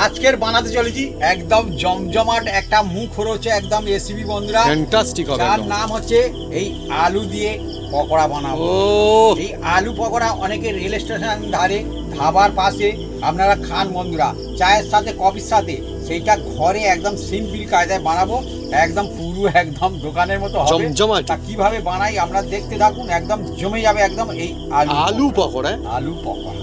আজকের বানাতে চলেছি একদম জমজমাট একটা মুখ রয়েছে একদম রেসিপি বন্ধুরা, ফ্যান্টাস্টিক হবে। তার নাম হচ্ছে এই আলু দিয়ে পকোড়া বানাবো। এই আলু পকোড়া অনেকে রেল স্টেশন ধারে ধাবার পাশে আপনারা খান বন্ধুরা, চায়ের সাথে কফির সাথে। সেইটা ঘরে একদম সিম্পল কায়দায় বানাবো, একদম পুরো একদম দোকানের মতো হবে। জমজমাট। তা কিভাবে বানাই আমরা দেখতে থাকুন, একদম জমে যাবে একদম এই আলু পকোড়া। আলু পকোড়া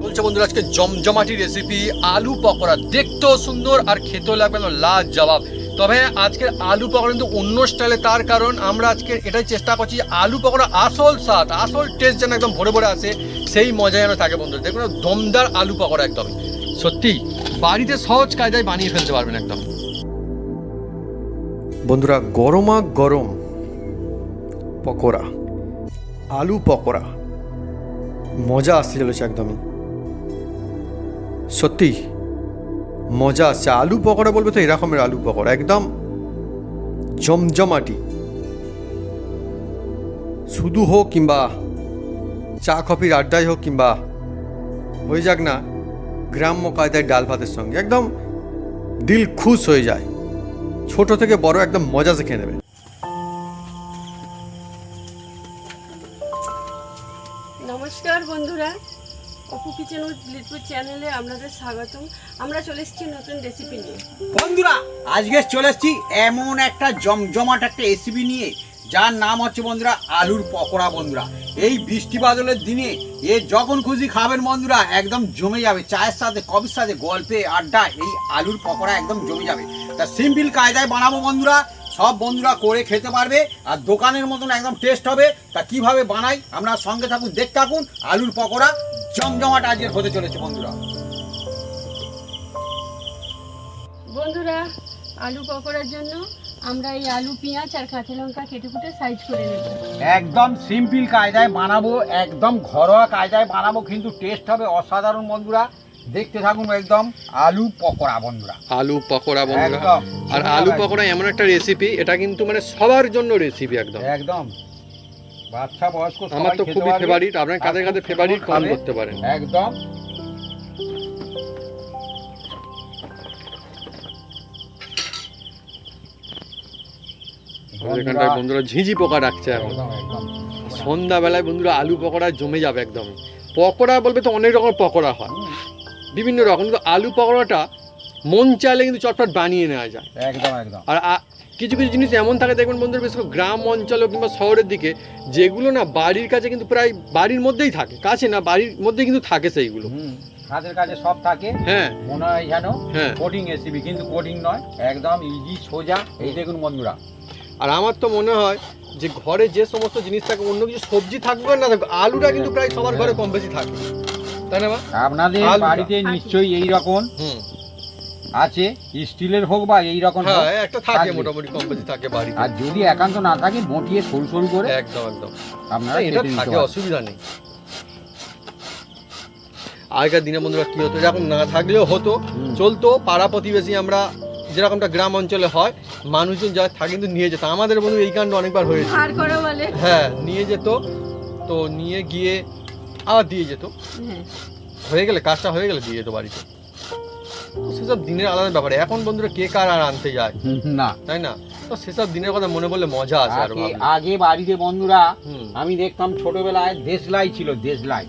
বলছে বন্ধুরা আজকে জমজমাটি রেসিপি আলু পকোড়া, দেখতেও সুন্দর আর খেতেও লাগবে লাজবাব। তবে আজকের আলু পকোড়া কিন্তু অন্য স্টাইলে, তার কারণ আমরা আজকে এটাই চেষ্টা করছি আলু পকোড়া আসল স্বাদ আসল টেস্ট যেন একদম ভরে ভরে আসে, সেই মজা যেন থাকে বন্ধুরা। দেখুন দমদার আলু পকোড়া, একদম সত্যি বাড়িতে সহজ কায়দায় বানিয়ে ফেলতে পারবেন একদম বন্ধুরা। গরমা গরম পকোড়া, আলু পকোড়া, মজা আসতে চলেছে একদমই, সত্যি মজা আসছে। আলু পকোড়া বলবে তো এরকমের আলু পকোড়া, একদম জমজমাটি। শুধু হোক কিংবা চা কফির আড্ডায় হোক কিংবা হয়ে যাক না গ্রাম্য কায়দায় ডাল ভাতের সঙ্গে, একদম দিল খুশ হয়ে যায়। ছোট থেকে বড় একদম মজা শিখে নেবে। নমস্কার বন্ধুরা, অপু কিচেন উইথ লিটপুর চ্যানেলে আপনাদের স্বাগতম। আমরা চলে এসেছি নতুন রেসিপি নিয়ে। বন্ধুরা আজকে চলে এসেছি এমন একটা জমজমাট একটা রেসিপি নিয়ে, যার নাম হচ্ছে বন্ধুরা আলুর পকোড়া। বন্ধুরা এই বৃষ্টি বাদলের দিনে এ যখন খুশি খাবেন বন্ধুরা, একদম জমে যাবে। চায়ের সাথে কফির সাথে গল্পে আড্ডা এই আলুর পকোড়া একদম জমে যাবে। তা সিম্পল কায়দায় বানাবো বন্ধুরা, সব বন্ধুরা করে খেতে পারবে আর দোকানের মতন একদম টেস্ট হবে। তা কিভাবে বানাই আপনার সঙ্গে থাকুন, দেখতে থাকুন। আলুর পকোড়া জমজমাট আজকে হতে চলেছে বন্ধুরা। বন্ধুরা আলু পকোড়ার জন্য আমরা এই আলু, পেঁয়াজ আর কাঁচা লঙ্কা কেটে কুটে সাইজ করে নেব। একদম সিম্পল কায়দায় বানাবো, একদম ঘরোয়া কায়দায় বানাবো, কিন্তু টেস্ট হবে অসাধারণ বন্ধুরা। দেখতে থাকুন একদম আলু পকোড়া বন্ধুরা। আলু পকোড়া বন্ধুরা, একদম। আর আলু পকোড়া এমন একটা রেসিপি, এটা কিন্তু মানে সবার জন্য রেসিপি একদম একদম বাচ্চা বয়স্ক আমার তো খুবই ফেভারিট। আপনার কাদের কাদের ফেভারিট কমেন্ট করতে পারেন একদম। এখানটায় বন্ধুরা ঝিঝি পোকা ডাকছে এখন একদম একদম সন্ধ্যাবেলায় বন্ধুরা। আলু পকোড়া জমে যাবে একদম। পকোড়া বলবে তো অনেক রকম পকোড়া হয়, বিভিন্ন রকম, কিন্তু আলু পকোড়াটা মন চাইলে কিন্তু চটপট বানিয়ে নেওয়া যায় একদম একদম। আর কিছু কিছু জিনিস এমন থাকে দেখবেন বন্ধুরা, বিশেষ করে গ্রাম অঞ্চলে কিংবা শহরের দিকে, যেগুলো না বাড়ির কাছে কিন্তু প্রায় বাড়ির মধ্যেই থাকে, কাছে না বাড়ির মধ্যেই কিন্তু থাকে সেইগুলো। হাতের কাছে সব থাকে, হ্যাঁ মনে হয় যেন হ্যাঁ কোডিং রেসিপি, কিন্তু কোডিং নয়, একদম ইজি সোজা। এই দেখুন বন্ধুরা, আর আমার তো মনে হয় যে ঘরে যে সমস্ত জিনিস থাকে, অন্য কিছু সবজি থাকবে না থাকবে, আলুটা কিন্তু প্রায় সবার ঘরে কম বেশি থাকে, তাই না? আপনাদের বাড়িতে নিশ্চয়ই এই রকম আছে, স্টিলের হোক বা এই রকম হোক, হ্যাঁ একটা থাকে মোটামুটি কম বেশি থাকে বাড়িতে। আর যদি একান্ত না থাকে মোটিয়ে সরু সরু করে একদম একদম আপনারা এটা কেটে নিতে থাকে, পারেন। অসুবিধা নেই। আগেকার দিনে বন্ধুরা কি হতো, যখন না থাকলেও হতো, চলতো, পাড়া প্রতিবেশী আমরা যেরকমটা গ্রাম অঞ্চলে হয়, মানুষজন যা থাকে কিন্তু নিয়ে যেত। আমাদের বন্ধু এই কাণ্ড অনেকবার হয়েছে, ধার করা বলে। হ্যাঁ নিয়ে যেত, তো নিয়ে গিয়ে আবার দিয়ে যেত, হ্যাঁ হয়ে গেলে কাজটা হয়ে গেলে দিয়ে যেত বাড়িতে। তো সেসব দিনের আলাদা ব্যাপার। এখন বন্ধুরা কে কার আর আনতে যায়, না, তাই না? তো সেসব দিনের কথা মনে পড়লে মজা আসে আরো। আগে বাড়িতে বন্ধুরা আমি দেখতাম ছোটবেলায় দেশলাই ছিল, দেশলাই।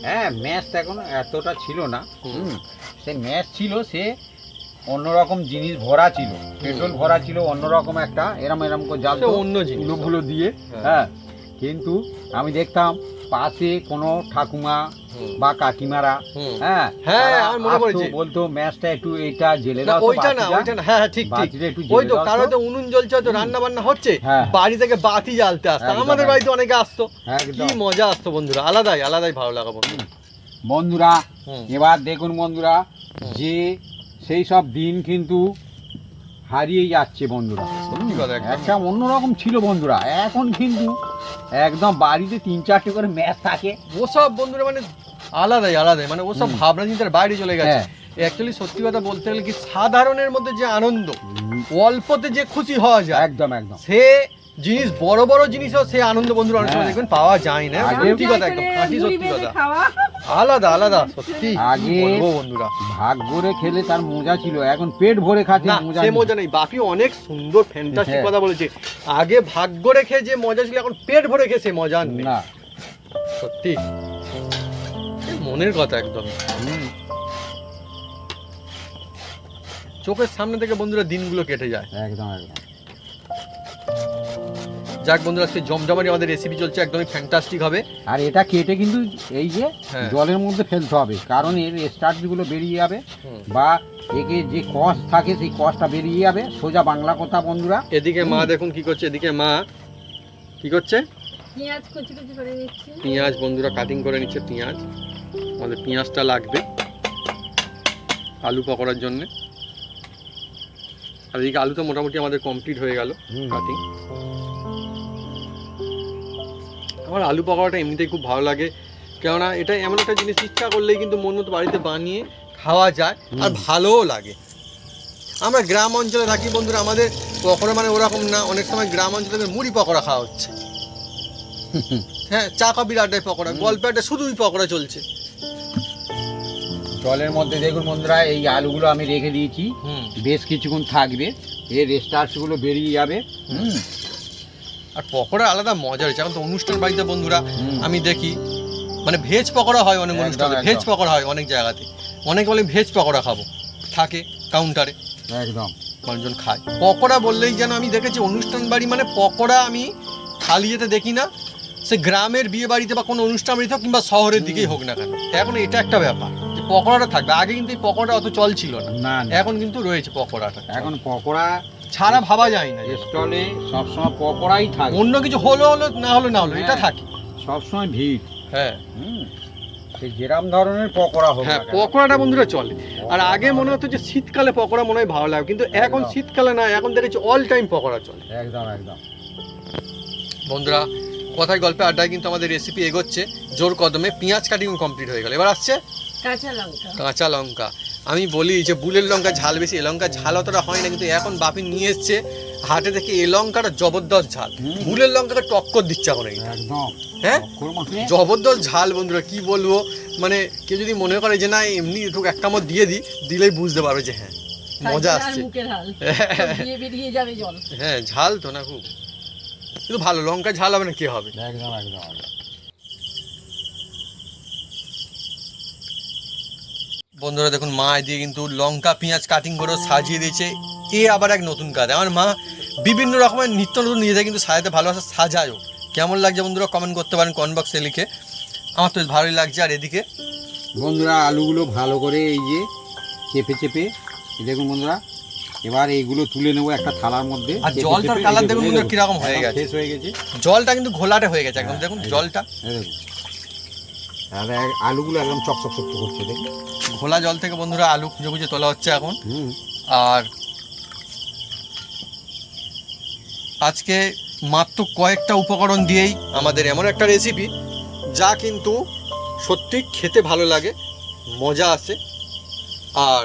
হ্যাঁ ম্যাচ এখন এতটা ছিল না, সে ম্যাচ ছিল, সে অন্যরকম জিনিস ভরা ছিল, পেট্রোল ভরা ছিল, অন্যরকম একটা এরম এরম করে জ্বালতো অন্য জিনিস ফুলো দিয়ে। হ্যাঁ কিন্তু আমি দেখতাম পাশে কোনো ঠাকুমা বা কাকিমারা, হ্যাঁ হ্যাঁ আমার মনে পড়েছে, বলতো ম্যাচটা একটু এইটা জেলে দাও, ওইটা না ওইটা না, হ্যাঁ ঠিক ঠিক, ওই তো কারো তো উনুন জ্বলছে, হয়তো রান্না বান্না হচ্ছে, বাড়ি থেকে বাতি জ্বালতে আসতো, আমাদের বাড়িতে অনেকে আসতো, কি মজা আসতো বন্ধুরা, আলাদাই আলাদাই ভালো লাগা বন্ধুরা। এবার দেখুন বন্ধুরা, যে সেই সব দিন কিন্তু হারিয়ে যাচ্ছে বন্ধুরা। একটা অন্যরকম ছিল বন্ধুরা, এখন কিন্তু একদম বাড়িতে 3-4টে করে ম্যাচ থাকে। ওসব বন্ধুরা মানে আলাদাই আলাদাই, মানে ওসব ভাবনা চিন্তার বাইরে চলে গেছে। অ্যাকচুয়ালি সত্যি কথা বলতে গেলে কি, সাধারণের মধ্যে যে আনন্দ, অল্পতে যে খুশি হওয়া যায়, একদম একদম, সে জিনিস বড় বড় জিনিসও সে আনন্দ বন্ধুরা অনেক সময় দেখবেন পাওয়া যায় না। সত্যি কথা, একদম খাঁটি সত্যি কথা। আলাদা আলাদা সত্যি আগে বলবো বন্ধুরা, ভাগ করে খেলে তার মজা ছিল, এখন পেট ভরে খাচ্ছে না মজা সে নেই। মজা নেই। বাপি অনেক সুন্দর ফ্যান্টাস্টিক হ্যাঁ। কথা বলেছে, আগে ভাগ্য রেখে যে মজা ছিল এখন পেট ভরে খেয়ে সে মজা নেই। না সত্যি এ মনের কথা একদম। হুম, চোখের সামনে থেকে বন্ধুরা দিনগুলো কেটে যায়। একদম একদম। যাক বন্ধুরা, আজকে জমজমাটি আমাদের রেসিপি চলছে, একদমই ফ্যান্টাস্টিক হবে। আর এটা কেটে কিন্তু এই যে হ্যাঁ। জলের মধ্যে ফেলতে হবে, কারণ এর স্টার্চগুলো বেরিয়ে যাবে হুম। বা একে যে কষ থাকে সেই কষটা বেরিয়ে যাবে, সোজা বাংলা কথা বন্ধুরা। এদিকে মা দেখুন কি করছে, এদিকে মা কি করছে, পেঁয়াজ কুচি কুচি করে নিচ্ছি। পেঁয়াজ বন্ধুরা কাটিং করে নিচ্ছে। পেঁয়াজ, আমাদের পেঁয়াজটা লাগবে আলু পকোড়ার জন্য। আর এদিকে আলু তো মোটামুটি আমাদের কমপ্লিট হয়ে গেল কাটিং। আমার আলু পকোড়াটা এমনিতেই খুব ভালো লাগে, কেননা এটা এমন একটা জিনিস ইচ্ছা করলেই কিন্তু মন মতো বাড়িতে বানিয়ে খাওয়া যায় আর ভালোও লাগে। আমরা গ্রাম অঞ্চলে থাকি বন্ধুরা, আমাদের পকোড়া মানে ওরকম না, অনেক সময় গ্রাম অঞ্চলে মুড়ি পকোড়া খাওয়া হচ্ছে। হ্যাঁ, চা কফির আড্ডায় পকোড়া, গল্পে আড্ডায় শুধুই পকোড়া চলছে। জলের মধ্যে দেখুন বন্ধুরা, এই আলুগুলো আমি রেখে দিয়েছি, বেশ কিছুক্ষণ থাকবে, এর স্টার্চগুলো বেরিয়ে যাবে। আর পকোড়া আলাদা মজা রয়েছে। এখন তো অনুষ্ঠান বাড়িতে বন্ধুরা হুম। আমি দেখি মানে ভেজ পকোড়া হয় অনেক একদম, অনুষ্ঠানে, একদম। ভেজ পকোড়া হয় অনেক জায়গাতে, অনেকে বলে ভেজ পকোড়া খাবো, থাকে কাউন্টারে একদম মানুষজন খায়। পকোড়া বললেই যেন আমি দেখেছি অনুষ্ঠান বাড়ি মানে পকোড়া আমি খালি যেতে দেখি না, সে গ্রামের বিয়ে বাড়িতে বা কোনো অনুষ্ঠান বাড়িতে হোক কিংবা শহরের দিকেই হোক না কেন, এখন এটা একটা ব্যাপার যে পকোড়াটা থাকবে। আগে কিন্তু এই পকোড়া অত চল ছিল না, না না, এখন কিন্তু রয়েছে পকোড়াটা, এখন পকোড়া ছাড়া ভাবা যায় না। স্টলে সবসময় পকোড়াই থাকে, অন্য কিছু হলো হলো না হলো না হলো, এটা হ্যাঁ। থাকে। সবসময় ভিড়। হ্যাঁ সে যেরকম ধরনের পকোড়া হোক হ্যাঁ, না কেন। পকোড়াটা বন্ধুরা চলে। আর আগে মনে হতো যে শীতকালে পকোড়া মনে হয় ভালো লাগে, কিন্তু এখন একদম। শীতকালে না, এখন দেখেছি অল টাইম পকোড়া চলে। একদম একদম। বন্ধুরা কথায় গল্পে আড্ডায় কিন্তু আমাদের রেসিপি এগোচ্ছে জোর কদমে। পেঁয়াজ কাটিং কমপ্লিট হয়ে গেল, এবার আসছে কাঁচা লঙ্কা। কাঁচা লঙ্কা। আমি বলি যে বুলের লঙ্কা ঝাল বেশি, এ লঙ্কা ঝাল অতটা হয় না, কিন্তু এখন বাপি নিয়ে এসছে হাটে থেকে এ লঙ্কাটা জবরদস্ত ঝাল, বুলের লঙ্কাকে টক্কর দিচ্ছে এখন এইটা। একদম। হ্যাঁ অক্ষর মানে জবরদস্ত ঝাল বন্ধুরা, কি বলবো, মানে কেউ যদি মনে করে যে না এমনি একটু এক কামড় দিয়ে দিই, দিলেই বুঝতে পারবে যে হ্যাঁ মজা আর আসছে। মুখের হাল দিয়ে বেরিয়ে যাবে জল। হ্যাঁ ঝাল তো না খুব, কিন্তু ভালো লঙ্কা ঝাল হবে না কি হবে। একদম একদম। বন্ধুরা দেখুন মা দিয়ে কিন্তু লঙ্কা পেঁয়াজ কাটিং করে সাজিয়ে দিয়েছে, এ আবার এক নতুন কাজ। আমার মা বিভিন্ন রকমের নিত্য নতুন নিজেদের কিন্তু সাজাতে ভালোবাসে, সাজায়ও। কেমন লাগছে বন্ধুরা কমেন্ট করতে পারেন কমেন্ট বক্সে লিখে, আমার তো বেশ ভালোই লাগছে। আর এদিকে বন্ধুরা আলুগুলো ভালো করে এই যে চেপে চেপে এই দেখুন বন্ধুরা, এবার এইগুলো তুলে নেবো একটা থালার মধ্যে। আর চেপে জলটার চেপে কালার এই দেখুন এই বন্ধুরা কিরকম হয়ে একদম গেছে, শেষ হয়ে গেছে। জলটা কিন্তু ঘোলাটে হয়ে গেছে একদম, দেখুন এই জলটা এই দেখুন। আর আলুগুলো একদম চকচক চকচক করছে দেখুন। ঘোলা জল থেকে বন্ধুরা আলু খুঁজে খুঁজে তোলা হচ্ছে এখন। আর আজকে মাত্র কয়েকটা উপকরণ দিয়েই আমাদের এমন একটা রেসিপি যা কিন্তু সত্যি খেতে ভালো লাগে, মজা আসে। আর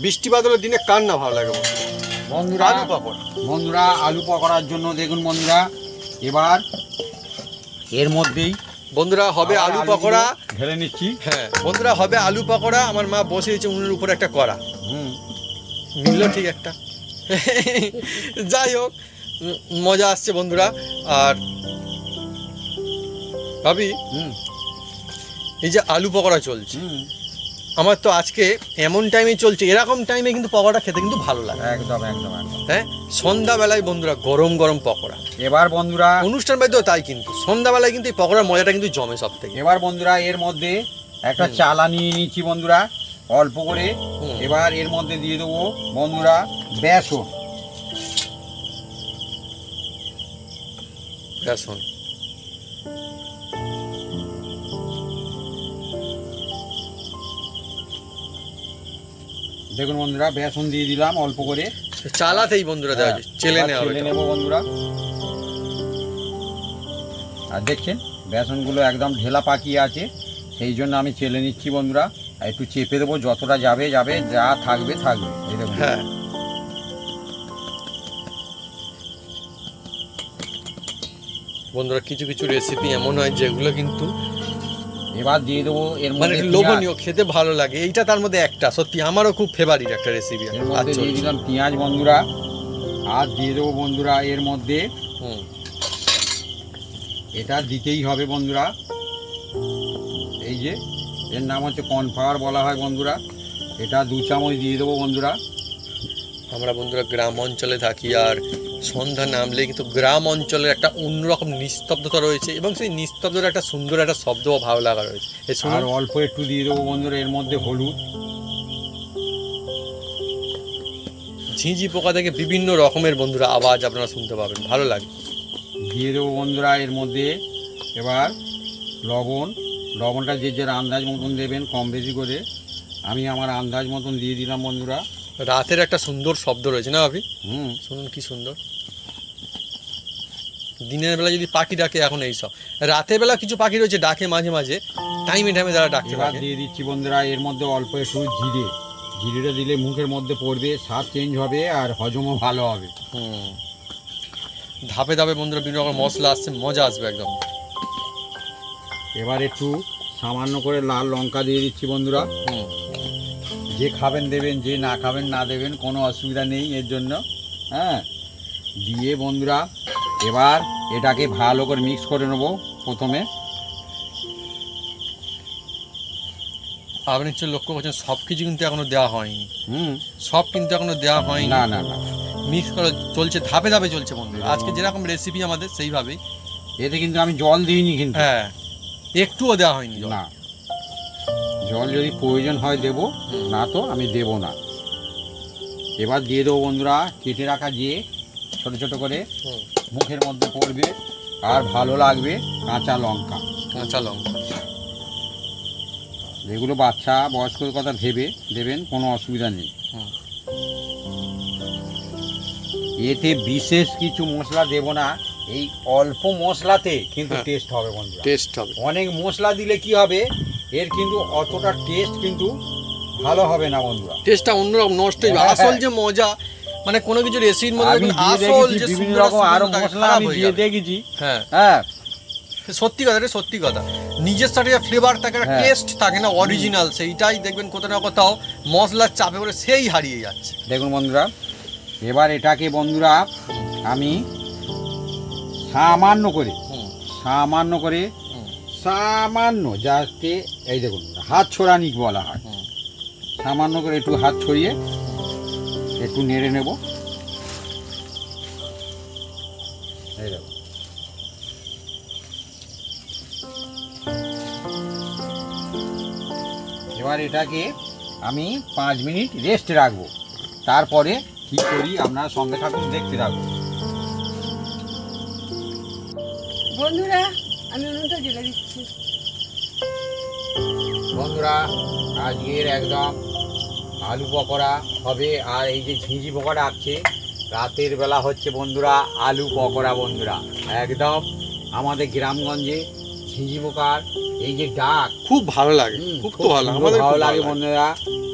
বৃষ্টি বাদলের দিনে কার না ভালো লাগে বন্ধুরা আলু পাপড়। বন্ধুরা আলু পকোড়ার জন্য দেখুন বন্ধুরা, এবার এর মধ্যেই বন্ধুরা হবে আবার আলু আলুগুলো পকোড়া। ঢেলে নিচ্ছি। হ্যাঁ বন্ধুরা হবে আলু পকোড়া। আমার মা বসে দিয়েছে উনুনের উপরে একটা কড়া, মিললো ঠিক একটা। যাই হোক মজা আসছে বন্ধুরা। আর ভাবি এই যে আলু পকোড়া চলছে, আমার তো আজকে এমন টাইমে চলছে, এরকম টাইমে কিন্তু পকোড়া খেতে কিন্তু ভালো লাগে। একদম একদম একদম। হ্যাঁ সন্ধ্যাবেলায় বন্ধুরা গরম গরম পকোড়া, এবার বন্ধুরা অনুষ্ঠান বাড়িতেও তাই, কিন্তু সন্ধ্যাবেলায় কিন্তু এই পকোড়ার মজাটা কিন্তু জমে সব থেকে। এবার বন্ধুরা এর মধ্যে একটা চালা নিয়ে নিচ্ছি বন্ধুরা অল্প করে। এবার এর মধ্যে দিয়ে দেবো বন্ধুরা বেসন। বেসন দেখুন বন্ধুরা বেসন দিয়ে দিলাম অল্প করে। চালাতেই বন্ধুরা দেওয়া যায়, চেলে এবার নেওয়া চেলে হবে। নেবো বন্ধুরা। আর দেখছেন বেসনগুলো একদম ঢেলা পাকিয়ে আছে, সেই জন্য আমি চেলে নিচ্ছি বন্ধুরা। আর একটু চেপে দেবো, যতটা যাবে যাবে, যা থাকবে থাকবে। এই দেখুন হ্যাঁ বন্ধুরা কিছু কিছু রেসিপি এমন হয় যেগুলো কিন্তু এবার দিয়ে দেবো এর মানে মধ্যে একটু পেঁয়াজ। লোভনীয়, খেতে ভালো লাগে, এইটা তার মধ্যে একটা সত্যি আমারও খুব ফেভারিট একটা রেসিপি। এর মধ্যে দিয়ে দিলাম পেঁয়াজ বন্ধুরা, আর দিয়ে দেবো বন্ধুরা এর মধ্যে, এটা দিতেই হবে বন্ধুরা, এই যে এর নাম হচ্ছে কর্নফ্লাওয়ার বলা হয় বন্ধুরা, এটা 2 চামচ দিয়ে দেবো বন্ধুরা। আমরা বন্ধুরা গ্রাম অঞ্চলে থাকি, আর সন্ধ্যা নামলে কিন্তু গ্রাম অঞ্চলের একটা অন্যরকম নিস্তব্ধতা রয়েছে, এবং সেই নিস্তব্ধতার একটা সুন্দর একটা শব্দ ও ভালো লাগা রয়েছে। এই শুনুন, আর অল্প একটু দিয়ে দেবো বন্ধুরা এর মধ্যে হলুদ। ঝিঁঝি পোকা থেকে বিভিন্ন রকমের বন্ধুরা আওয়াজ আপনারা শুনতে পাবেন, ভালো লাগে। দিয়ে দেবো বন্ধুরা এর মধ্যে এবার লবণ। লবণটা যে যার আন্দাজ মতন দেবেন, কম বেশি করে। আমি আমার আন্দাজ মতন দিয়ে দিলাম বন্ধুরা। রাতের একটা সুন্দর শব্দ রয়েছে না আপনি হুম, শুনুন কি সুন্দর। দিনের বেলা যদি পাখি ডাকে, এখন এইসব রাতের বেলা কিছু পাখি রয়েছে ডাকে মাঝে মাঝে, টাইমে টাইমে তারা ডাকতে এবার থাকে। দিয়ে দিচ্ছি বন্ধুরা এর মধ্যে অল্প একটু জিরে। জিরেটা দিলে মুখের মধ্যে পড়বে, স্বাদ চেঞ্জ হবে আর হজমও ভালো হবে। ধাপে ধাপে বন্ধুরা বিভিন্ন রকম মশলা আসছে, মজা আসবে একদম। এবার একটু সামান্য করে লাল লঙ্কা দিয়ে দিচ্ছি বন্ধুরা। যে খাবেন দেবেন, যে না খাবেন না দেবেন, কোনো অসুবিধা নেই এর জন্য। হ্যাঁ, দিয়ে বন্ধুরা এবার এটাকে ভালো করে মিক্স করে নেবো প্রথমে। আপনি নিশ্চয়ই লক্ষ্য করছেন সব কিছু কিন্তু এখনো দেওয়া হয়নি, হুম, সব কিন্তু এখনো দেওয়া হয়নি। না না না, মিক্স করা চলছে, ধাপে ধাপে চলছে বন্ধুরা। আজকে যেরকম রেসিপি আমাদের সেইভাবেই। এতে কিন্তু আমি জল দিইনি কিন্তু। হ্যাঁ, একটুও দেওয়া হয়নি জল। না, জল যদি প্রয়োজন হয় দেব, না তো আমি দেব না। এবার দিয়ে দেবো বন্ধুরা কেটে রাখা যে ছোট ছোট করে মুখের মধ্যে পড়বে আর ভালো লাগবে কাঁচা লঙ্কা। কাঁচা লঙ্কা যেগুলো বাচ্চা বয়স্কর কথা ভেবে দেবেন, কোনো অসুবিধা নেই। এতে বিশেষ কিছু মশলা দেব না, এই অল্প মশলাতে কিন্তু হ্যাঁ, টেস্ট হবে বন্ধুরা। টেস্ট হবে। অনেক মশলা দিলে কি হবে, এর কিন্তু অতটা টেস্ট কিন্তু ভালো হবে না বন্ধুরা। টেস্টটা অন্যরকম নষ্ট হয়ে যাবে। হ্যাঁ, আসল হ্যাঁ। যে মজা, মানে কোনো কিছু রেসিপির মধ্যে আমি দেখবেন দিয়ে আসল দেখেছি যে বিভিন্ন সুন্দর রকম আরো সুন্দর থাকে, মশলা খারাপ আমি হয়ে দিয়ে যাবে। দেখেছি। হ্যাঁ, হ্যাঁ, সত্যি কথা রে, সত্যি কথা। নিজের সাথে যে ফ্লেভার থাকে, হ্যাঁ। টেস্ট থাকে না অরিজিনাল, সেইটাই দেখবেন কোথাও না কোথাও মশলার চাপে করে সেই হারিয়ে যাচ্ছে। দেখুন বন্ধুরা, এবার এটাকে বন্ধুরা আমি সামান্য করে সামান্য যাতে, এই দেখুন হাত ছড়ানি বলা হয়, সামান্য করে একটু হাত ছড়িয়ে একটু নেড়ে নেব। এই দেখুন, এবার এটাকে আমি 5 মিনিট রেস্টে রাখবো। তারপরে কি করি আপনারা সঙ্গে থাকুন, দেখতে থাকুন। বন্ধুরা আমি উনুনটা জ্বেলে দিচ্ছি। বন্ধুরা আজকের একদম আলু পকোড়া হবে, আর এই যে ঝিঁঝি পকোড়া আছে রাতের বেলা হচ্ছে বন্ধুরা আলু পকোড়া। বন্ধুরা একদম আমাদের গ্রামগঞ্জে ঝিঁঝি পোকার এই যে ডাক, খুব ভালো লাগে, খুব তো ভালো, আমাদের ভালো লাগে বন্ধুরা।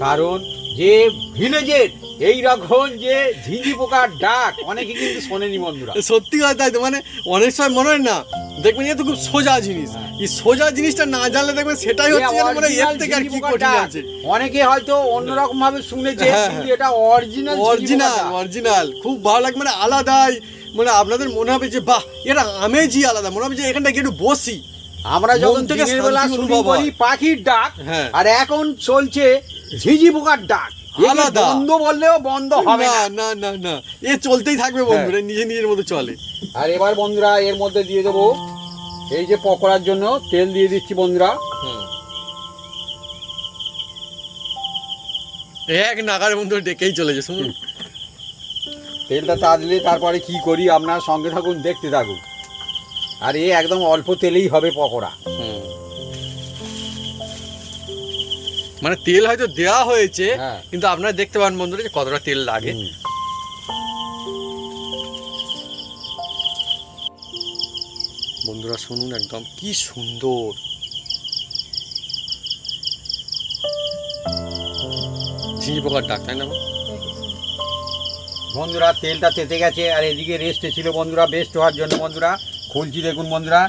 কারণ যে ভিলেজের এই রকম যে ঝিঁঝি পোকার ডাক অনেকে কিন্তু শোনেনি বন্ধুরা। সত্যি কথা তাই তো, মানে অনেক সময় মনে হয় না, দেখবেন এ তো খুব সোজা জিনিস, এই সোজা জিনিসটা না জানলে দেখবেন সেটাই হচ্ছে যেন মনে হয় এর থেকে আর কি কঠিন আছে। অনেকে হয়তো অন্যরকম ভাবে শুনেছে, হ্যাঁ, কিন্তু এটা অরিজিনাল অরিজিনাল খুব ভালো লাগে, মানে আলাদাই, মানে আপনাদের মনে হবে যে বাহ, এটা আমেজই আলাদা, মনে হবে যে এখানটা একটু বসি। আমরা যখন মন থেকে দিনের বেলা শান্তি শুটিং অনুভব হয়। করি পাখির ডাক, হ্যাঁ। আর এখন চলছে ঝিঁঝি পোকার ডাক। আলাদা। বন্ধ বললেও বন্ধ হবে না না। না না না, এ চলতেই থাকবে বন্ধুরা, নিজে নিজের মতো চলে। আর এবার বন্ধুরা এর মধ্যে দিয়ে দেবো এই যে পকোড়ার জন্য তেল দিয়ে দিচ্ছি বন্ধুরা। এক নাগারে বন্ধুরা ডেকেই চলেছে, শুনুন। তেলটা তা দিলে তারপরে কি করি আপনার সঙ্গে থাকুন, দেখতে থাকুন। আর এই একদম অল্প তেলেই হবে পকোড়া। মানে তেল হয়তো দেওয়া হয়েছে, হ্যাঁ। কিন্তু আপনারা দেখতে পান বন্ধুরা যে কতটা তেল লাগে। বন্ধুরা শুনুন, একদম কি সুন্দর। ঝিঁঝি পোকার ডাক, তাই না? বন্ধুরা তেলটা তেতে গেছে, আর এদিকে রেস্টে ছিল বন্ধুরা। বেস্ট হওয়ার জন্য বন্ধুরা খুলছি দেখুন বন্ধুরা,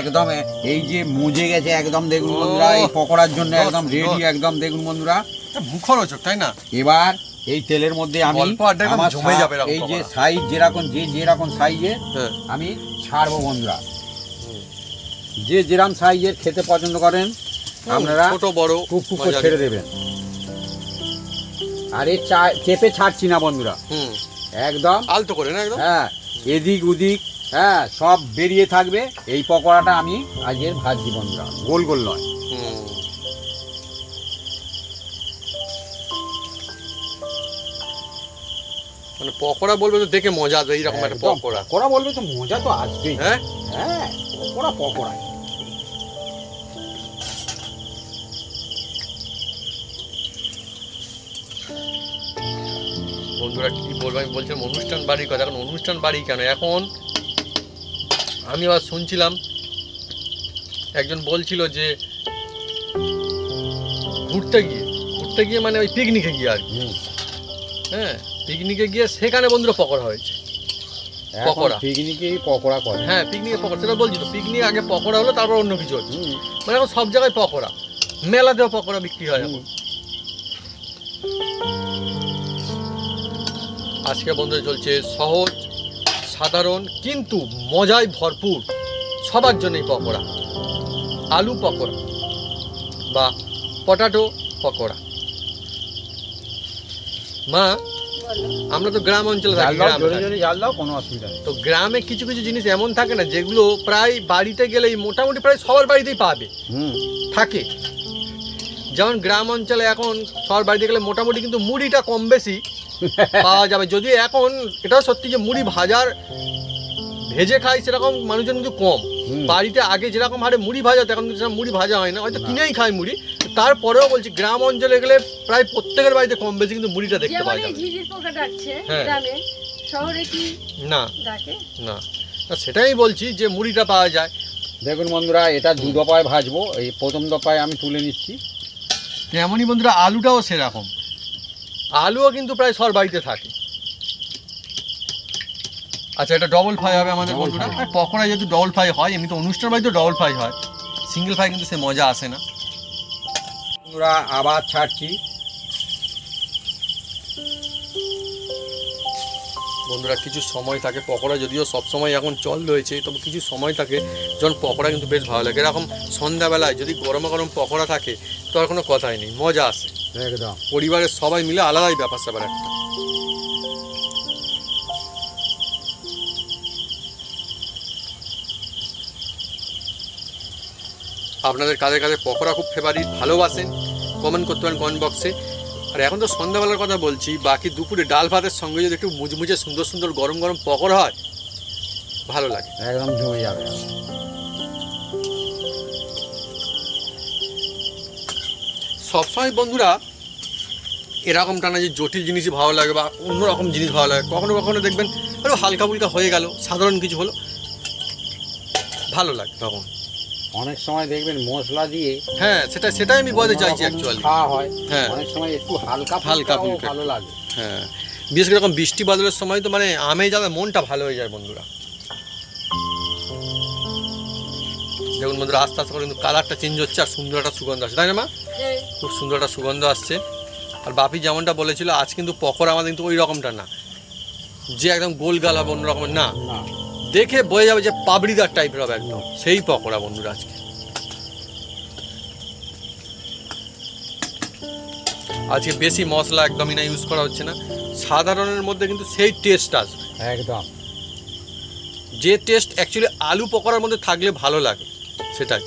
একদম এই যে মুজে গেছে একদম দেখুন বন্ধুরা, এই পকোড়ার জন্য একদম রেডি একদম দেখুন বন্ধুরা। মুখরোচক তাই না? এবার এই তেলের মধ্যে আমি অল্প আড্ডা একদম আমার জমে যাবে এরকম এই যে পকোড়া। সাইজ যেরকম যেরকম সাইজে হ্যাঁ। আমি ছাড়বো বন্ধুরা, যে যেরকম সাইজের খেতে পছন্দ করেন আপনারা ছোট বড় খুব খুব করে ছেড়ে দেবেন। আর এই চেপে ছাড়ছি না বন্ধুরা, একদম আলতো করে না একদম। হ্যাঁ, এদিক ওদিক হ্যাঁ সব বেরিয়ে থাকবে। এই পকোড়াটা আমি আজকের ভাজছি বন্ধুরা, গোল গোল নয়। মানে পকোড়া বলবে তো দেখে মজা আসবে, এইরকম একটা একদম পকোড়া। পকোড়া বলবে তো মজা তো আসবেই। হ্যাঁ হ্যাঁ, পকোড়া পকোড়া। বন্ধুরা কি বলবো, আমি বলছিলাম অনুষ্ঠান বাড়ির কথা। এখন অনুষ্ঠান বাড়ি কেন, এখন আমি আবার শুনছিলাম একজন বলছিল যে ঘুরতে গিয়ে মানে ওই পিকনিকে গিয়ে আর কি, হ্যাঁ পিকনিকে গিয়ে সেখানে বন্ধুরা পকোড়া হয়েছে। পকোড়া পিকনিকে পকোড়া করে। হ্যাঁ পিকনিকে পকোড়া, সেটা বলছি তো, পিকনিক আগে পকোড়া হলো তারপর অন্য কিছু হচ্ছে। মানে এখন সব জায়গায় পকোড়া, মেলাতেও পকোড়া বিক্রি হয় এখন। আজকে বন্ধুরা চলছে সহজ সাধারণ কিন্তু মজায় ভরপুর সবার জন্যই পকোড়া, আলু পকোড়া বা পটাটো পকোড়া। মা, আমরা তো গ্রাম অঞ্চলে থাকি, জাল দাও, কোনো অসুবিধা নেই। তো গ্রামে কিছু কিছু জিনিস এমন থাকে না যেগুলো প্রায় বাড়িতে গেলেই মোটামুটি প্রায় সবার বাড়িতেই পাবে থাকে। যেমন গ্রাম অঞ্চলে এখন সবার বাড়িতে গেলে মোটামুটি কিন্তু মুড়িটা কম বেশি পাওয়া যাবে। যদিও এখন এটাও সত্যি যে মুড়ি ভেজে খাই সেরকম মানুষজন কিন্তু কম। বাড়িতে আগে যেরকম হারে মুড়ি ভাজা, এখন কিন্তু সেরকম মুড়ি ভাজা হয় না, হয়তো কিনেই খায় মুড়ি। তারপরেও বলছি গ্রাম অঞ্চলে গেলে প্রায় প্রত্যেকের বাড়িতে কম বেশি কিন্তু মুড়িটা দেখতে পাওয়া যাবে। শহরে কি না ডাকে না, সেটাই বলছি যে মুড়িটা পাওয়া যায়। দেখুন বন্ধুরা, এটা 2 দফায় ভাজবো। এই প্রথম দফায় আমি তুলে নিচ্ছি। তেমনই বন্ধুরা আলুটাও সেরকম, আলুও কিন্তু প্রায় সবার বাড়িতে থাকে। আচ্ছা, এটা ডবল ফ্রাই হবে আমাদের বন্ধুরা। আর পকোড়া যেহেতু ডবল ফ্রাই হয়, এমনি তো অনুষ্ঠান বাড়িতে ডবল ফ্রাই হয়, সিঙ্গেল ফ্রাই কিন্তু সে মজা আসে না। বন্ধুরা আবার ছাড়ছি। বন্ধুরা কিছু সময় থাকে পকোড়া, যদিও সব সময় এখন চল রয়েছে, তবে কিছু সময় থাকে যখন পকোড়া কিন্তু বেশ ভালো লাগে। এরকম সন্ধ্যাবেলায় যদি গরমা গরম পকোড়া থাকে তো আর কোনো কথাই নেই, মজা আসে একদম। পরিবারের সবাই মিলে, আলাদাই ব্যাপার স্যাপার একটা। আপনাদের কাদের কাদের পকোড়া খুব ফেভারিট, ভালোবাসেন, কমেন্ট করতে পারেন কমেন্ট বক্সে। আর এখন তো সন্ধ্যাবেলার কথা বলছি, বাকি দুপুরে ডাল ভাতের সঙ্গে যদি একটু মুচমুচে সুন্দর সুন্দর গরম গরম পকোড়া হয়, ভালো লাগে, একদম জমে যাবে। সবসময় বন্ধুরা এরকমটা না যে জটিল জিনিসই ভালো লাগে বা অন্যরকম জিনিস ভালো লাগে। কখনো কখনো দেখবেন আরও হালকা ফুলকা হয়ে গেল, সাধারণ কিছু হলো, ভালো লাগে তখন। অনেক সময় দেখবেন মশলা দিয়ে, হ্যাঁ সেটাই আমি বলতে চাইছি অ্যাকচুয়ালি। খাওয়া হয়, হ্যাঁ অনেক সময় একটু হালকা হালকা ফুলকা ভালো লাগে। হ্যাঁ, বিশেষ করে এরকম বৃষ্টি বাদলের সময় তো মানে আমে যাবে, মনটা ভালো হয়ে যায় বন্ধুরা। দেখুন বন্ধুরা আস্তে আস্তে করে কিন্তু কালারটা চেঞ্জ হচ্ছে আর সুন্দর একটা সুগন্ধ আসছে, তাই না মা? খুব সুন্দর একটা সুগন্ধ আসছে। আর বাপি যেমনটা বলেছিল, আজ কিন্তু পকোড়া আমাদের কিন্তু ওই রকমটা না যে একদম গোল গাল হবে, অন্য রকমের না, দেখে বোঝা যাবে যে পাবড়িদার টাইপের হবে একদম, সেই পকোড়া বন্ধুরা আজকে। আজকে বেশি মশলা একদমই না ইউজ করা হচ্ছে না, সাধারণের মধ্যে কিন্তু সেই টেস্ট আসবে একদম, যে টেস্ট অ্যাকচুয়ালি আলু পকোড়ার মধ্যে থাকলে ভালো লাগে সেটাই।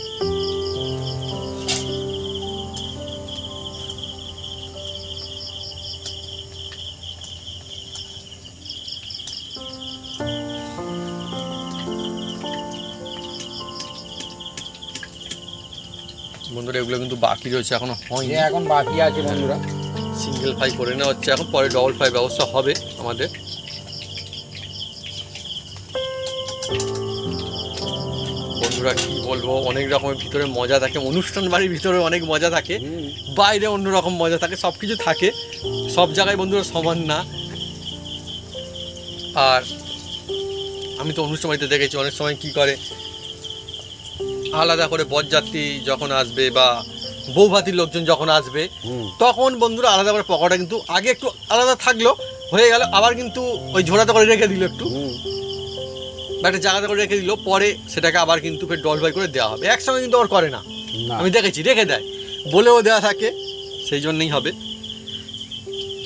বন্ধুরা এগুলো কিন্তু বাকি রয়েছে, এখনো হয়নি, এখন বাকি আছে বন্ধুরা। সিঙ্গেল ফ্রাই করে নেওয়া হচ্ছে, এখন পরে ডবল ফ্রাই ব্যবস্থা হবে আমাদের। বন্ধুরা কি বলবো, অনেক রকমের ভিতরে মজা থাকে, অনুষ্ঠান বাড়ির ভিতরে অনেক মজা থাকে, বাইরে অন্যরকম মজা থাকে, সব কিছু থাকে, সব জায়গায় বন্ধুরা সমান না। আর আমি আমি তো অনুষ্ঠান বাড়িতে দেখেছি অনেক সময় কি করে, আলাদা করে বরযাত্রী যখন আসবে বা বৌভাতির লোকজন যখন আসবে তখন বন্ধুরা আলাদা করে পকোড়া কিন্তু আগে একটু আলাদা থাকলো, হয়ে গেল, আবার কিন্তু ওই ঝোড়াতে করে রেখে দিল একটু বা একটা জায়গাতে করে রেখে দিল, পরে সেটাকে আবার কিন্তু ফের ডল ফ্রাই করে দেওয়া হবে। একসঙ্গে কিন্তু আবার করে না, আমি দেখেছি রেখে দেয়, বলেও দেওয়া থাকে, সেই জন্যই হবে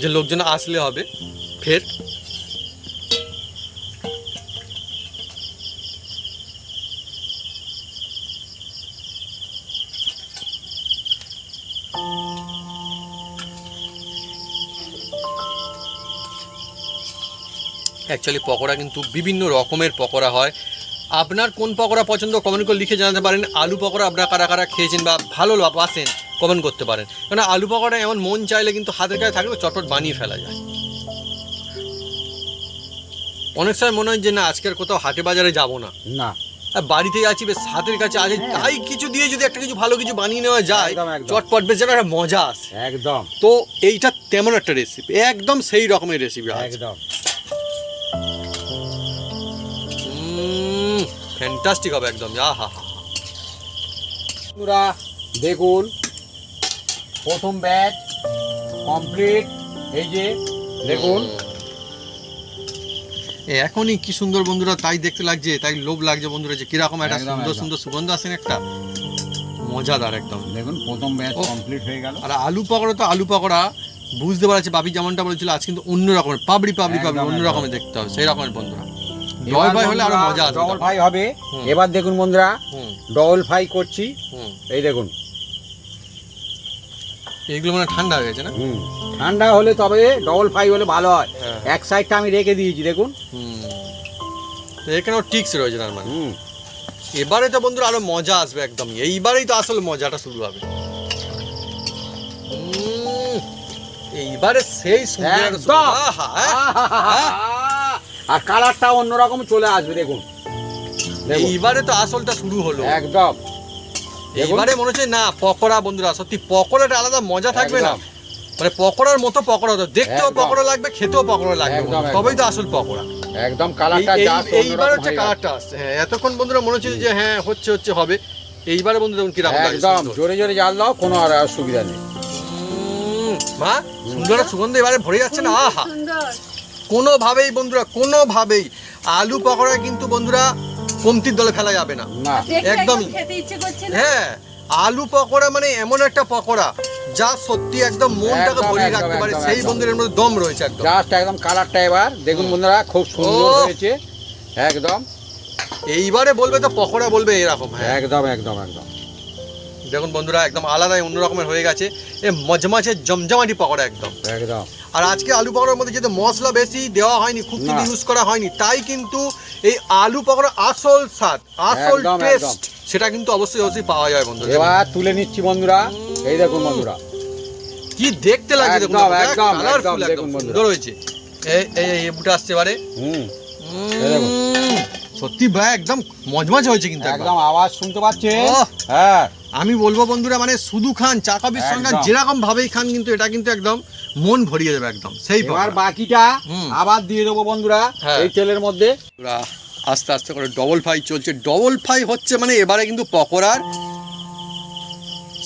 যে লোকজন আসলে হবে ফের। অ্যাকচুয়ালি পকোড়া কিন্তু বিভিন্ন রকমের পকোড়া হয়। আপনার কোন পকোড়া পছন্দ কমেন্ট করে লিখে জানাতে পারেন। আলু পকোড়া আপনারা কারা কারা খেয়েছেন বা ভালো বাসেন কমেন্ট করতে পারেন, কারণ আলু পকোড়া এমন মন চাইলে কিন্তু হাতের কাছে থাকলে চটপট বানিয়ে ফেলা যায়। অনেক সময় মনে হয় যে না আজকের কোথাও হাটে বাজারে যাবো না, না বাড়িতেই আছি, বেশ হাতের কাছে আছে, তাই কিছু দিয়ে যদি একটা কিছু ভালো কিছু বানিয়ে নেওয়া যায় চটপট বেশ যেন একটা মজা আসে একদম। তো এইটা তেমন একটা রেসিপি, একদম সেই রকমের রেসিপি একদম ফ্যান্টাস্টিক হবে একদম। আহা হা বন্ধুরা দেখুন প্রথম ব্যাচ কমপ্লিট, এই যে দেখুন এখনই কি সুন্দর বন্ধুরা, তাই দেখতে লাগছে, তাই লোভ লাগছে বন্ধুরা যে কিরকম একটা একদম, সুন্দর একদম। সুন্দর সুগন্ধ আসেন, একটা মজাদার একদম। দেখুন প্রথম ব্যাচ কমপ্লিট হয়ে গেল। আর আলু পকোড়া তো আলু পকোড়া বুঝতে পারছে, বাপি যেমনটা বলেছিল আজ কিন্তু অন্য রকমের পাবড়ি পাবড়ি পাবড়ি একদম, অন্য একদম। রকমের দেখতে হবে, সেই রকমের বন্ধুরা। ডবল ফ্রাই হলে আরো মজা আসবে। ডবল ফ্রাই হবে। হুম। এবার দেখুন বন্ধুরা হুম ডবল ফ্রাই করছি, হুম এই দেখুন। এইগুলো মানে ঠান্ডা হয়ে গেছে না? ঠান্ডা হলে তবে ডবল ফ্রাই হলে ভালো হয়। হ্যাঁ। এক সাইডটা আমি রেখে দিয়েছি দেখুন। তো এখানেও টিক্স রয়েছে তার মানে। হুম। এবারে তো বন্ধুরা আরো মজা আসবে একদম, এইবারেই তো আসলে মজাটা শুরু হবে। এইবারে সেই সুন্দর একদম। আহা, হ্যাঁ? আর কালারটা অন্যরকম চলে আসবে দেখুন। দেখুন। এইবারে তো আসলটা শুরু হলো একদম। দেখুন। এইবারে মনে হচ্ছে না পকোড়া বন্ধুরা, সত্যি পকোড়াটা আলাদা মজা থাকবে না, একদম। মানে পকোড়ার মতো পকোড়া তো দেখতেও একদম। পকোড়া লাগবে, খেতেও পকোড়া লাগবে একদম, বন্ধুরা, একদম। তবেই তো আসল পকোড়া। একদম কালারটা জাস্ট এইবার হচ্ছে কালারটা আসছে। হ্যাঁ এতক্ষণ বন্ধুরা মনে হচ্ছে যে হ্যাঁ হচ্ছে হচ্ছে হবে, এইবারে বন্ধু দেখুন কিরকম লাগছে। একদম সুন্দর। জোরে জোরে জাল দাও, কোনো আর অসুবিধা নেই। মা সুন্দর সুগন্ধ এবারে ভরে যাচ্ছে না, আহা সুন্দর। কোনোভাবেই বন্ধুরা কোনোভাবেই আলু পকোড়া কিন্তু বন্ধুরা কমতির দলে ফেলা যাবে না। না দেখতে একদমই। একদম খেতে ইচ্ছে করছে না। হ্যাঁ আলু পকোড়া মানে এমন একটা পকোড়া যা সত্যি একদম মনটাকে একদম, ভরিয়ে একদম, রাখতে পারে, একদম, সেই একদম। বন্ধুদের মধ্যে দম রয়েছে একদম। জাস্ট একদম কালারটা এবার দেখুন বন্ধুরা খুব সুন্দর ওহ। হয়েছে একদম। এইবারে বলবে তো পকোড়া বলবে এরকম। হ্যাঁ একদম একদম একদম দেখুন বন্ধুরা একদম আলাদাই অন্য রকমের হয়ে গেছে, এ মজমাছে জমজমাটি পকোড়া একদম। একদম। আর আজকে আলু পকোড়ার মধ্যে যেহেতু মশলা বেশি দেওয়া হয়নি, খুব কিন্তু না। ইউজ করা হয়নি, তাই কিন্তু এই আলু পকোড়া আসল স্বাদ আসল একদম, টেস্ট সেটা কিন্তু অবশ্যই অবশ্যই পাওয়া যায় বন্ধুরা। এবার তুলে নিচ্ছি বন্ধুরা, এই দেখুন বন্ধুরা কি দেখতে লাগছে দেখুন, একদম, একদম, কালারফুল একদম, একদম দেখুন বন্ধুরা। সুন্দর হয়েছে। এই এই এই বুটা আসছে এবারে। হুম এই দেখুন। সত্যি ভাই একদম মজমজ হয়েছে কিন্তু একদম। একদম আওয়াজ শুনতে পাচ্ছেন? ওহ। হ্যাঁ আমি বলবো বন্ধুরা মানে শুধু খান চা কফির সঙ্গে একদম। যেরকম ভাবেই খান কিন্তু এটা কিন্তু একদম মন ভরিয়ে দেবে একদম সেই এবার পকোড়া। বাকিটা হুম। আবার দিয়ে দেবো বন্ধুরা হ্যাঁ। এই তেলের মধ্যে। পুরা আস্তে আস্তে করে ডবল ফ্রাই চলছে, ডবল ফ্রাই হচ্ছে মানে এবারে কিন্তু পকোড়ার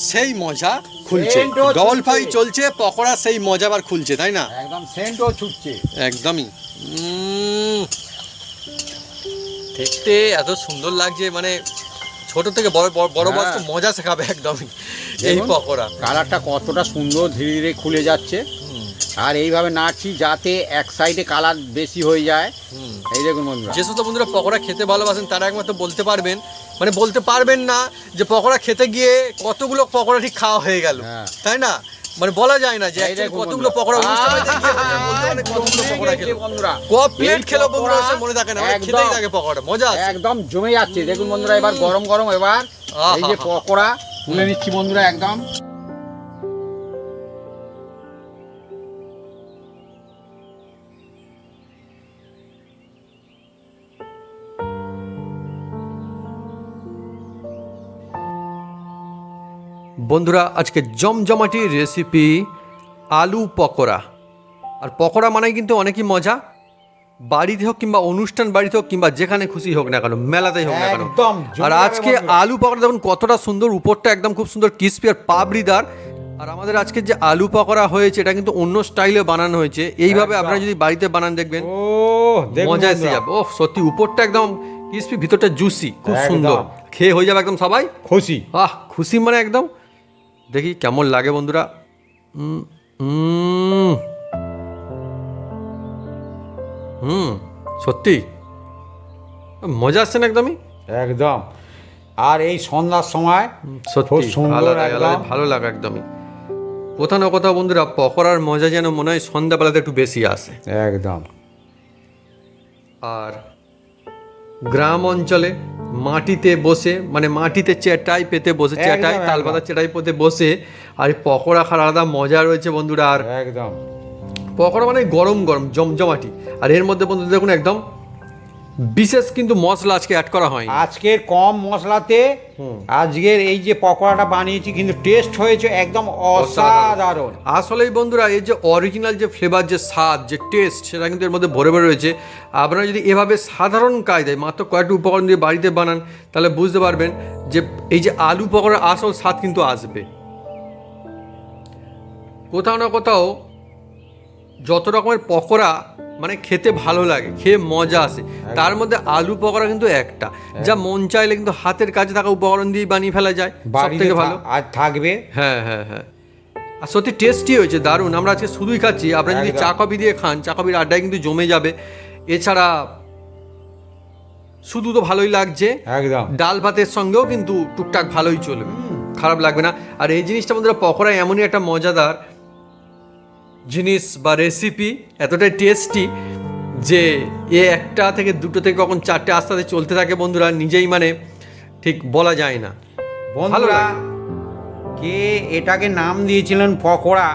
সেই মজা খুলছে। সেন্টও ডবল ছুটছে। ফ্রাই চলছে, পকোড়া সেই মজা আবার খুলছে, তাই না? একদম সেন্টও ছুটছে। একদমই। দেখতে এত সুন্দর লাগছে, মানে ছোট থেকে বড় বড় বড় হ্যাঁ। বয়স্ক মজা শেখাবে একদমই এই দেখুন। পকোড়া। কালারটা কতটা সুন্দর ধীরে ধীরে খুলে যাচ্ছে, আর এইভাবে নাড়ছি যাতে এক সাইডে কালার বেশি হয়ে যায়। এই দেখুন বন্ধুরা, যে সমস্ত বন্ধুরা পকোড়া খেতে ভালোবাসেন তারা একমাত্র বলতে পারবেন, মানে বলতে পারবেন না যে পকোড়া খেতে গিয়ে কতগুলো পকোড়া ঠিক খাওয়া হয়ে গেল, হ্যাঁ। তাই না? মানে বলা যায় না যে এই actually দেখুন কতগুলো বন্ধুরা। পকোড়া অনুষ্ঠান বাড়িতে গিয়ে বলতে পারে কতগুলো পকোড়া খেলো, বন্ধুরা ক প্লেট খেলো বন্ধুরা পকোড়া সে মনে থাকে না, মানে একদম- খেতেই থাকে পকোড়া, মজা আছে। একদম জমে যাচ্ছে। দেখুন বন্ধুরা এবার গরম গরম এবার এই যে পকোড়া তুলে নিচ্ছি বন্ধুরা একদম। বন্ধুরা আজকে জমজমাটি রেসিপি আলু পকোড়া। আর পকোড়া মানেই কিন্তু অনেকই মজা, বাড়িতে হোক কিংবা অনুষ্ঠান বাড়িতে হোক কিংবা যেখানে খুশি হোক না কেন, মেলাতেই হোক না কেন। একদম আর আজকে আলু পকোড়া দেখুন কতটা সুন্দর, উপরটা একদম খুব সুন্দর ক্রিস্পি আর পাবড়িদার। আর আমাদের আজকে যে আলু পকোড়া হয়েছে এটা কিন্তু অন্য স্টাইলে বানানো হয়েছে। এইভাবে একদম। আপনারা যদি বাড়িতে বানান দেখবেন ও দেখুন মজা এসে বন্ধুরা, যাবে। ও সত্যি উপরটা একদম ক্রিস্পি, ভিতরটা জুসি, খুব একদম। সুন্দর, খেয়ে হয়ে যাবে একদম সবাই খুশি। খুশি মানে একদম। দেখি কেমন লাগে বন্ধুরা। সত্যি মজা আসছে না একদমই, একদম। আর এই সন্ধ্যার সময় সত্যি খুব সুন্দর, আলাদা আলাদা একদম। ভালো লাগে একদমই। কোথাও না কোথাও বন্ধুরা পকোড়ার মজা যেন মনে হয় সন্ধ্যাবেলাতে একটু বেশি আসে। একদম। আর গ্রাম অঞ্চলে মাটিতে বসে, মানে মাটিতে চেটাই পেতে বসে, একদম, চেটাই তাল পাতা চেটাই পেতে বসে আর এই পকোড়া খাওয়ার আলাদা মজা রয়েছে বন্ধুরা। আর একদম। পকোড়া মানে গরম গরম জমজমাটি। আর এর মধ্যে বন্ধু দেখুন একদম বিশেষ কিন্তু মশলা আজকে অ্যাড করা হয়নি। আজকের কম মশলাতে আজকের এই যে পকোড়াটা বানিয়েছি কিন্তু টেস্ট হয়েছে একদম অসাধারণ। আসলেই বন্ধুরা এই যে অরিজিনাল যে ফ্লেভার, যে স্বাদ, যে টেস্ট, সেটা কিন্তু এর মধ্যে ভরে ভরে রয়েছে। আপনারা যদি এভাবে সাধারণ কায়দায় মাত্র কয়েকটি উপকরণ দিয়ে বাড়িতে বানান তাহলে বুঝতে পারবেন যে এই যে আলু পকোড়ার আসল স্বাদ কিন্তু আসবে। কোথাও না কোথাও যত রকমের পকোড়া মানে খেতে ভালো লাগে, খেয়ে মজা আসে, তার মধ্যে আলু পকোড়া কিন্তু একটা, যা মন চাইলে কিন্তু হাতের কাছে থাকা উপকরণ দিয়ে বানিয়ে ফেলা যায়, সব থেকে ভালো। আর থাকবে। হ্যাঁ হ্যাঁ হ্যাঁ, আর সত্যি টেস্টি হয়েছে, দারুণ। আমরা আজকে শুধুই খাচ্ছি, আপনারা যদি একদম। চা কফি দিয়ে খান, চা কফির আড্ডায় কিন্তু জমে যাবে। এছাড়া শুধু তো ভালোই লাগছে, একদম। ডাল ভাতের সঙ্গেও কিন্তু টুকটাক ভালোই চলবে, খারাপ লাগবে না। আর এই জিনিসটা বন্ধুরা পকোড়া এমনই একটা মজাদার জিনিস বা রেসিপি, এতটাই টেস্টি যে এ একটা থেকে দুটো থেকে কখন চারটে আস্তে আস্তে চলতে থাকে বন্ধুরা, নিজেই মানে ঠিক বলা যায় না। ভালো বন্ধুরা, লাগে। কে এটাকে নাম দিয়েছিলেন পকোড়া,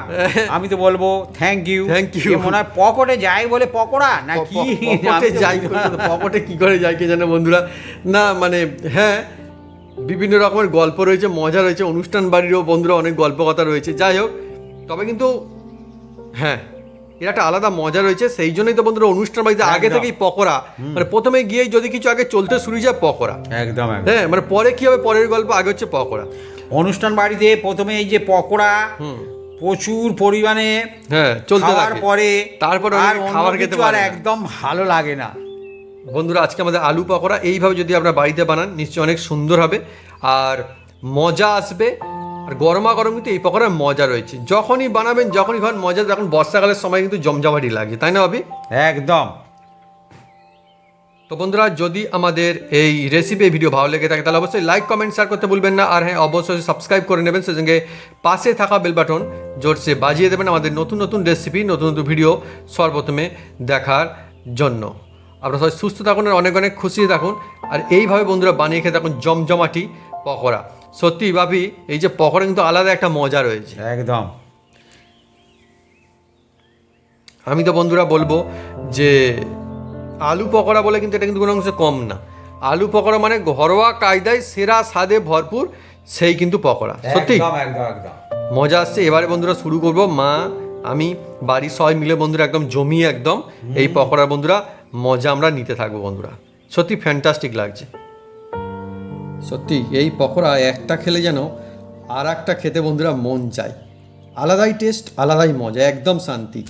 আমি তো বলবো থ্যাংক ইউ। Thank you. মনে হয় পকেটে যাই বলে পকোড়া নাকি? পকেটে যাই পকেটে কি করে যায় কে জানে বন্ধুরা। না মানে হ্যাঁ, বিভিন্ন রকমের গল্প রয়েছে, মজা রয়েছে, অনুষ্ঠান বাড়িরও বন্ধুরা অনেক গল্প কথা রয়েছে। যাই হোক, তবে কিন্তু হ্যাঁ এর একটা আলাদা মজা রয়েছে। সেই জন্যই তো বন্ধুরা অনুষ্ঠান বাড়িতে আগে একদম। থেকেই পকোড়া, মানে প্রথমে গিয়েই যদি কিছু আগে চলতে শুরু যায় পকোড়া, একদম। হ্যাঁ মানে পরে কি হবে পরের গল্প, আগে হচ্ছে পকোড়া। অনুষ্ঠান বাড়িতে প্রথমে এই যে পকোড়া প্রচুর পরিমাণে হ্যাঁ চলতে খাওয়ার থাকে, পরে তারপর আর খাবার অন্য খেতে কিছু আর পারে না। একদম ভালো লাগে না। বন্ধুরা আজকে আমাদের আলু পকোড়া এইভাবে যদি আপনারা বাড়িতে বানান নিশ্চয়ই অনেক সুন্দর হবে আর মজা আসবে। আর গরমা গরম কিন্তু এই পকোড়ার মজা রয়েছে, যখনই বানাবেন যখনই খান মজা। যখন বর্ষাকালের সময় কিন্তু জমজমাটি লাগছে, তাই না ভাবি? একদম। তো বন্ধুরা যদি আমাদের এই রেসিপি ভিডিও ভালো লেগে থাকে তাহলে অবশ্যই লাইক কমেন্ট শেয়ার করতে ভুলবেন না। আর হ্যাঁ অবশ্যই সাবস্ক্রাইব করে নেবেন, সেই সঙ্গে পাশে থাকা বেল বাটন জোরসে বাজিয়ে দেবেন আমাদের নতুন নতুন রেসিপি, নতুন নতুন ভিডিও সর্বপ্রথমে দেখার জন্য। আপনারা সবাই সুস্থ থাকুন আর অনেক অনেক খুশি থাকুন। আর এইভাবে বন্ধুরা বানিয়ে খেয়ে থাকুন জমজমাটি পকোড়া। সত্যি ভাবি এই যে পকোড়া কিন্তু আলাদা একটা মজা রয়েছে। একদম। আমি তো বন্ধুরা বলবো যে আলু পকোড়া বলে কিন্তু এটা কিন্তু কোনো অংশে কম না। আলু পকোড়া মানে ঘরোয়া কায়দায় সেরা স্বাদে ভরপুর সেই কিন্তু পকোড়া। সত্যি একদম একদম একদম মজা আসছে। এবারে বন্ধুরা শুরু করব, মা আমি বাড়ির সবাই মিলে বন্ধুরা একদম জমিয়ে একদম এই পকোড়া বন্ধুরা মজা আমরা নিতে থাকবো বন্ধুরা। সত্যি ফ্যান্টাস্টিক লাগছে। সত্যি এই পকোড়া একটা খেলে যেন আর একটা খেতে বন্ধুরা মন চায়। আলাদাই টেস্ট, আলাদাই মজা, একদম শান্তি।